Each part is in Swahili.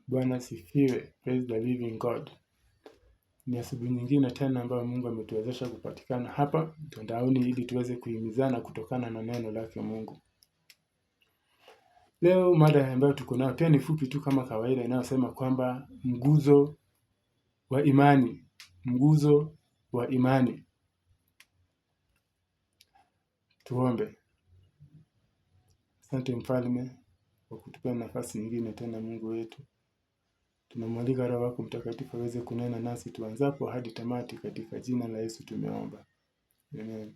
Bwana sifiwe. Praise the living God. Ni asubuhi nyingine tena ambayo Mungu ametuwezesha kupatikana hapa mtandaoni ili tuweze kuhimizana kutokana na neno lake Mungu. Leo mada ambayo tuko nayo pia ni fupi tu kama kawaida, inayosema kwamba nguzo wa imani. Nguzo wa imani. Tuombe. Asante Mfalme kwa kutupea nafasi nyingine tena, Mungu wetu. Tunamwalika Roho wako Mtakatifu aweze kunena nasi tuanzapo hadi tamati, katika jina la Yesu tumeomba. Amen.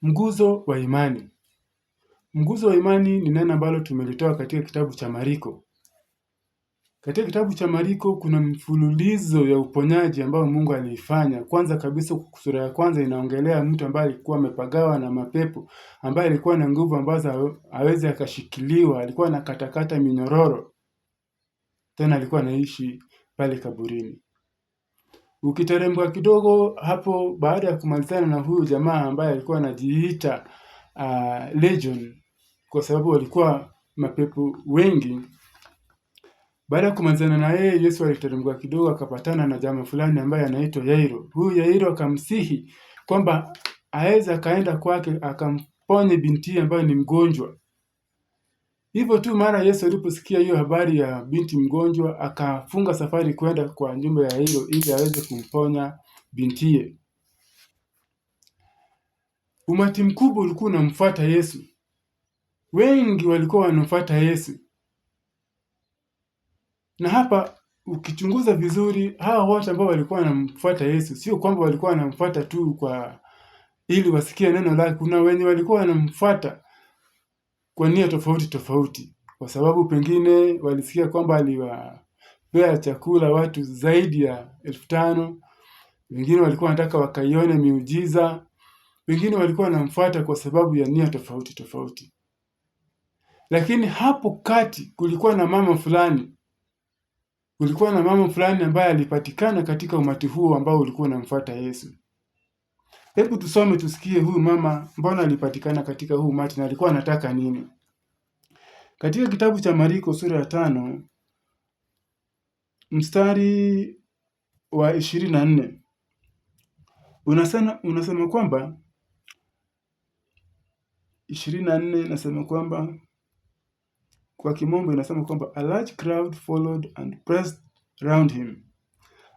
Nguzo wa imani. Nguzo wa imani ni neno ambalo tumelitoa katika kitabu cha Mariko. Katika kitabu cha Mariko kuna mfululizo ya uponyaji ambao Mungu aliifanya. Kwanza kabisa sura ya kwanza inaongelea mtu ambaye alikuwa amepagawa na mapepo, ambaye alikuwa na nguvu ambazo hawezi akashikiliwa, alikuwa anakatakata minyororo. Tena alikuwa anaishi pale kaburini. Ukiteremka kidogo hapo, baada ya kumalizana na huyu jamaa ambaye alikuwa anajiita Legion, kwa sababu walikuwa mapepo wengi. Baada ya kumalizana na yeye, Yesu aliteremka kidogo akapatana na jamaa fulani ambaye anaitwa Yairo. Huyu Yairo akamsihi kwamba aweza kaenda kwake akamponye binti ambaye ni mgonjwa. Hivyo tu mara Yesu aliposikia hiyo habari ya binti mgonjwa, akafunga safari kwenda kwa nyumba ya Yairo ili aweze kumponya bintiye. Umati mkubwa ulikuwa unamfuata Yesu. Wengi walikuwa wanamfuata Yesu. Na hapa ukichunguza vizuri, hawa wote ambao walikuwa wanamfuata Yesu, sio kwamba walikuwa wanamfuata tu kwa ili wasikie neno lake. Kuna wenye walikuwa wanamfuata kwa nia tofauti tofauti, kwa sababu pengine walisikia kwamba aliwapea chakula watu zaidi ya 5,000. Wengine walikuwa wanataka wakaione miujiza. Wengine walikuwa wanamfuata kwa sababu ya nia tofauti tofauti. Lakini hapo kati kulikuwa na mama fulani. Kulikuwa na mama fulani ambaye alipatikana katika umati huo ambao ulikuwa unamfuata Yesu. Hebu tusome tusikie huyu mama mbona alipatikana katika huu umati na alikuwa anataka nini. Katika kitabu cha Mariko sura ya 5 mstari wa 24. Unasema kwamba 24 nasema kwamba kwa kimombo inasema kwamba a large crowd followed and pressed round him,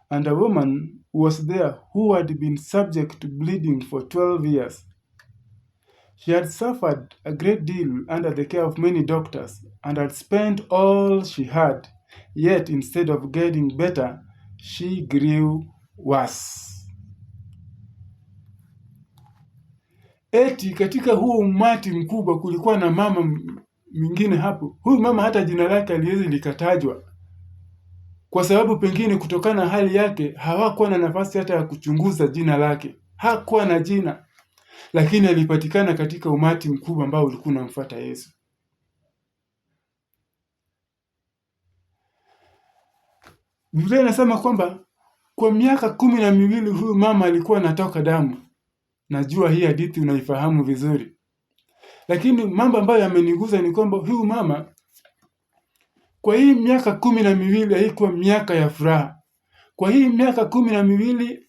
and a woman was there who had been subject to bleeding for 12 years. She had suffered a great deal under the care of many doctors and had spent all she had, yet instead of getting better, she grew worse. Eti katika huu umati mkubwa kulikuwa na mama mwingine hapo. Huyu mama hata jina lake aliwezi likatajwa, kwa sababu pengine kutokana na hali yake hawakuwa na nafasi hata ya kuchunguza jina lake. Hakuwa na jina, lakini alipatikana katika umati mkubwa ambao ulikuwa unamfuata Yesu. Biblia inasema kwamba kwa miaka 12 huyu mama alikuwa anatoka damu. Najua hii hadithi unaifahamu vizuri. Lakini mambo ambayo yameniguza ni kwamba huyu mama kwa hii miaka 12 haikuwa miaka ya furaha. Kwa hii miaka 12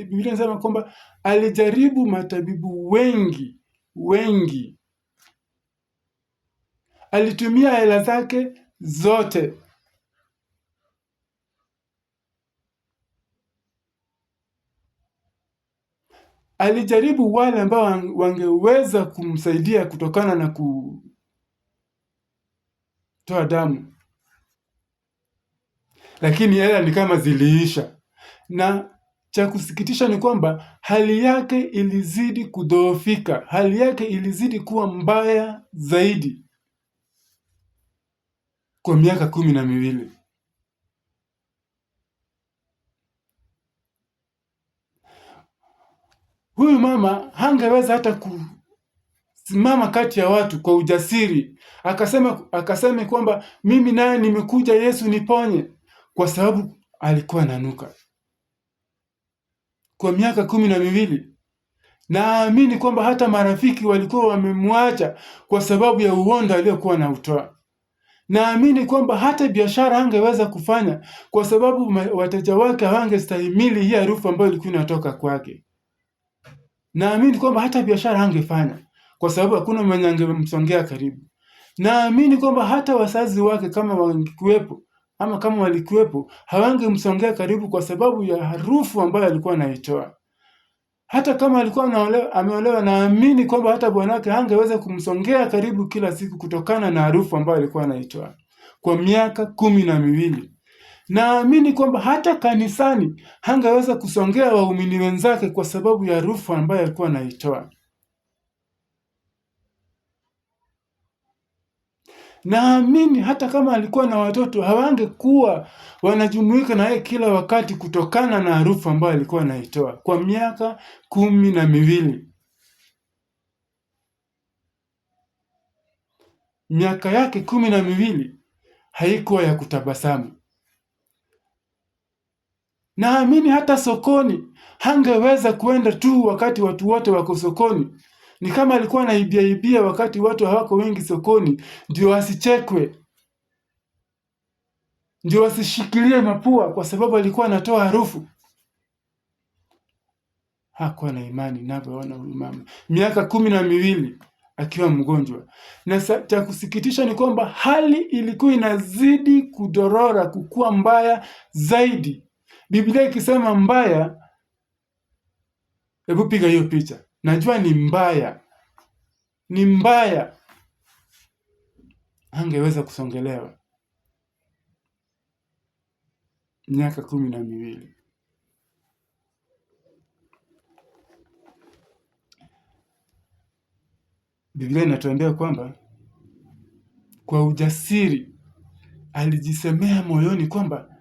Biblia inasema kwamba alijaribu matabibu wengi. Alitumia hela zake zote. Alijaribu wale ambao wangeweza kumsaidia kutokana na kutoa damu. Lakini hela ni kama ziliisha. Na cha kusikitisha ni kwamba hali yake ilizidi kudhoofika. Hali yake ilizidi kuwa mbaya zaidi kwa miaka 12. Huyu mama hangeweza hata kusimama kati ya watu kwa ujasiri. Akasema kwamba mimi naye nimekuja Yesu niponye, kwa sababu alikuwa ananuka. Kwa miaka 12. Naamini kwamba hata marafiki walikuwa wamemwacha kwa sababu ya uongo aliokuwa anautoa. Naamini kwamba hata biashara hangeweza kufanya kwa sababu wateja wake hawangestahimili hii harufu ambayo ilikuwa inatoka kwake. Naamini kwamba hata biashara hangefanya kwa sababu hakuna mwenye angemsongea karibu. Naamini kwamba hata wazazi wake kama wangekuwepo ama kama walikuwepo hawangemsongea karibu kwa sababu ya harufu ambayo alikuwa anaitoa. Hata kama alikuwa ameolewa, naamini kwamba hata bwanake hangeweza kumsongea karibu kila siku kutokana na harufu ambayo alikuwa anaitoa kwa miaka 12. Naamini kwamba hata kanisani hangeweza kusongea waumini wenzake kwa sababu ya harufu ambayo alikuwa anaitoa. Naamini hata kama alikuwa na watoto hawangekuwa wanajumuika na yeye kila wakati kutokana na harufu ambayo alikuwa anaitoa kwa miaka 12. Miaka yake 12 haikuwa ya kutabasamu. Naamini hata sokoni hangeweza kwenda tu wakati watu wote wako sokoni. Ni kama alikuwa anaibia wakati watu hawako wengi sokoni, ndio asichekwe, ndio asishikilie mapua kwa sababu alikuwa anatoa harufu. Hakuwa na imani. Ninavyoona huyu mama miaka 12 akiwa mgonjwa, na cha kusikitisha ni kwamba hali ilikuwa inazidi kudorora, kukua mbaya zaidi. Biblia ikisema mbaya, hebu piga hiyo picha. Najua ni mbaya, ni mbaya. Hangeweza kusongelewa miaka 12. Biblia inatuambia kwamba kwa ujasiri alijisemea moyoni kwamba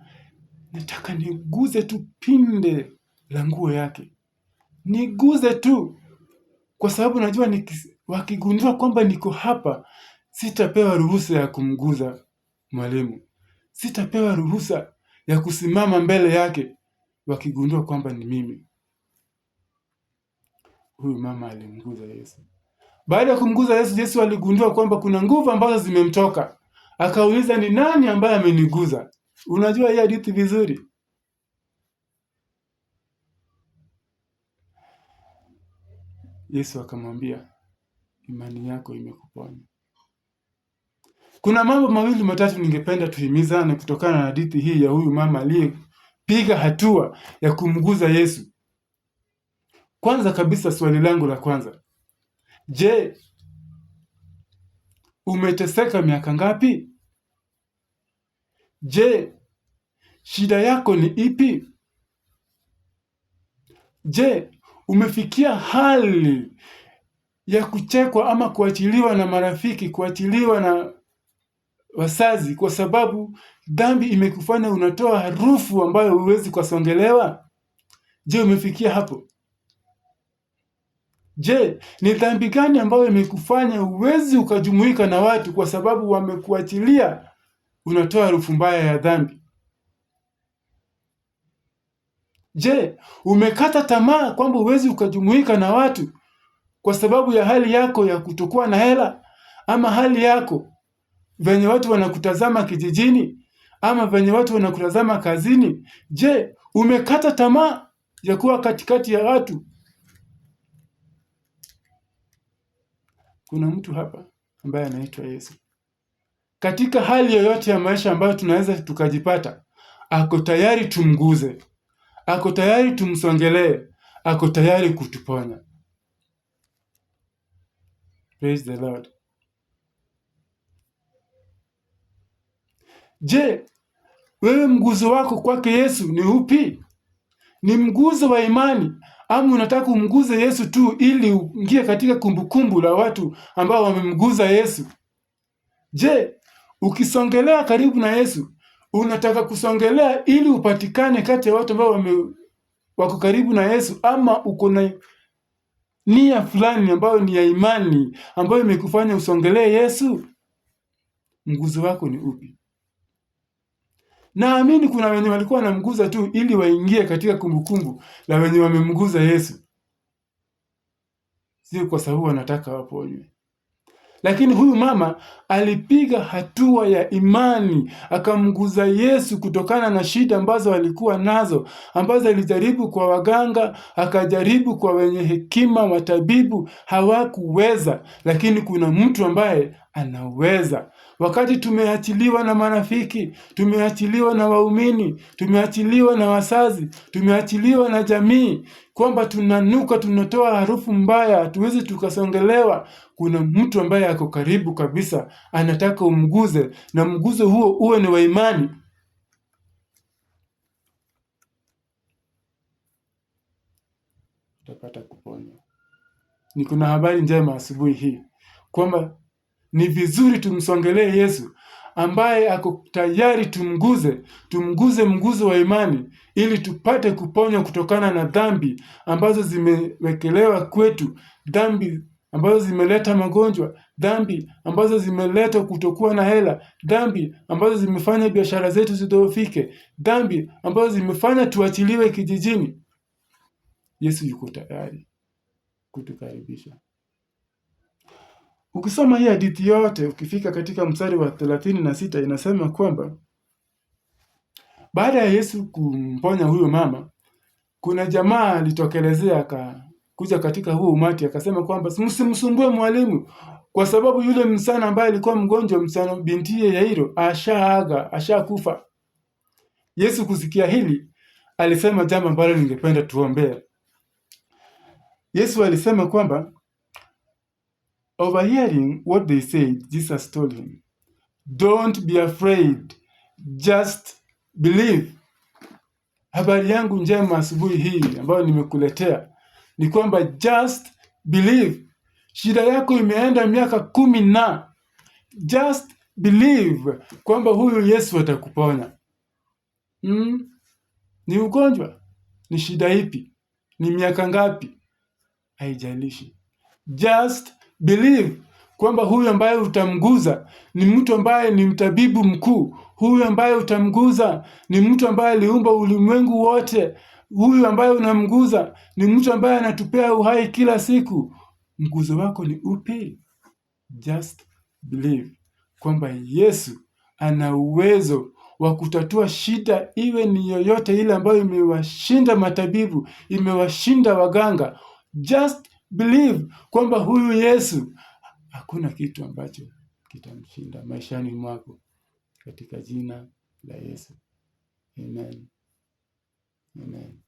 nataka niguze tu pinde la nguo yake, niguze tu, kwa sababu najua wakigundua kwamba niko hapa sitapewa ruhusa ya kumguza mwalimu, sitapewa ruhusa ya kusimama mbele yake wakigundua kwamba ni mimi. Huyu mama alimguza Yesu. Baada ya kumguza Yesu, Yesu aligundua kwamba kuna nguvu ambazo zimemtoka. Akauliza, ni nani ambaye ameniguza? Unajua hii hadithi vizuri. Yesu akamwambia, imani yako imekuponya. Kuna mambo mawili matatu ningependa tuhimizane kutokana na hadithi hii ya huyu mama aliyepiga hatua ya kumguza Yesu. Kwanza kabisa, swali langu la kwanza, je, umeteseka miaka ngapi? Je, shida yako ni ipi? Je, umefikia hali ya kuchekwa ama kuachiliwa na marafiki, kuachiliwa na wazazi kwa sababu dhambi imekufanya unatoa harufu ambayo huwezi kusongelewa? Je, umefikia hapo? Je, ni dhambi gani ambayo imekufanya uwezi ukajumuika na watu kwa sababu wamekuachilia unatoa harufu mbaya ya dhambi? Je, umekata tamaa kwamba uwezi ukajumuika na watu kwa sababu ya hali yako ya kutokuwa na hela, ama hali yako venye watu wanakutazama kijijini, ama venye watu wanakutazama kazini? Je, umekata tamaa ya kuwa katikati ya watu? Kuna mtu hapa ambaye anaitwa Yesu. Katika hali yoyote ya maisha ambayo tunaweza tukajipata, ako tayari tumguze, ako tayari tumsongelee, ako tayari kutuponya. Praise the Lord. Je, wewe mguzo wako kwake Yesu ni upi? Ni mguzo wa imani, ama unataka umguze Yesu tu ili uingie katika kumbukumbu la watu ambao wamemguza Yesu? Je, ukisongelea karibu na Yesu, unataka kusongelea ili upatikane kati ya watu ambao wako karibu na Yesu, ama uko na nia fulani ambayo ni ya imani ambayo imekufanya usongelee Yesu? Mguzo wako ni upi? Naamini kuna wenye walikuwa wanamguza tu ili waingie katika kumbukumbu la wenye wamemguza Yesu, sio kwa sababu wanataka waponywe. Lakini huyu mama alipiga hatua ya imani, akamguza Yesu kutokana na shida ambazo alikuwa nazo, ambazo alijaribu kwa waganga, akajaribu kwa wenye hekima, watabibu, hawakuweza. Lakini kuna mtu ambaye anaweza. Wakati tumeachiliwa na marafiki, tumeachiliwa na waumini, tumeachiliwa na wazazi, tumeachiliwa na jamii, kwamba tunanuka, tunatoa harufu mbaya, hatuwezi tukasongelewa, kuna mtu ambaye ako karibu kabisa, anataka umguze, na mguzo huo uwe ni wa imani. Utapata kuponywa. Kuna habari njema asubuhi hii kwamba ni vizuri tumsongelee Yesu ambaye ako tayari tumguze mguzo wa imani, ili tupate kuponywa kutokana na dhambi ambazo zimewekelewa kwetu, dhambi ambazo zimeleta magonjwa, dhambi ambazo zimeleta kutokuwa na hela, dhambi ambazo zimefanya biashara zetu zidhoofike, dhambi ambazo zimefanya tuachiliwe kijijini. Yesu yuko tayari kutukaribisha. Ukisoma hii hadithi yote, ukifika katika mstari wa 36 inasema kwamba baada ya Yesu kumponya huyo mama, kuna jamaa alitokelezea akakuja katika huo umati akasema kwamba msimsumbue mwalimu, kwa sababu yule msana ambaye alikuwa mgonjwa, msana bintiye Yairo, ashakufa. Yesu kusikia hili alisema jambo ambalo ningependa tuombee. Yesu alisema kwamba overhearing what they said, Jesus told him, "Don't be afraid, just believe." Habari yangu njema asubuhi hii ambayo nimekuletea ni kwamba just believe. Shida yako imeenda miaka 10 na just believe kwamba huyu Yesu atakuponya. Ni ugonjwa? Ni shida ipi? Ni miaka ngapi? Haijalishi. Just believe kwamba huyu ambaye utamguza ni mtu ambaye ni mtabibu mkuu. Huyu ambaye utamguza ni mtu ambaye aliumba ulimwengu wote. Huyu ambaye unamguza ni mtu ambaye anatupea uhai kila siku. Mguzo wako ni upi? Just believe kwamba Yesu ana uwezo wa kutatua shida, iwe ni yoyote ile ambayo imewashinda matabibu, imewashinda waganga. Just believe kwamba huyu Yesu, hakuna kitu ambacho kitamshinda maishani mwako, katika jina la Yesu. Amen. Amen.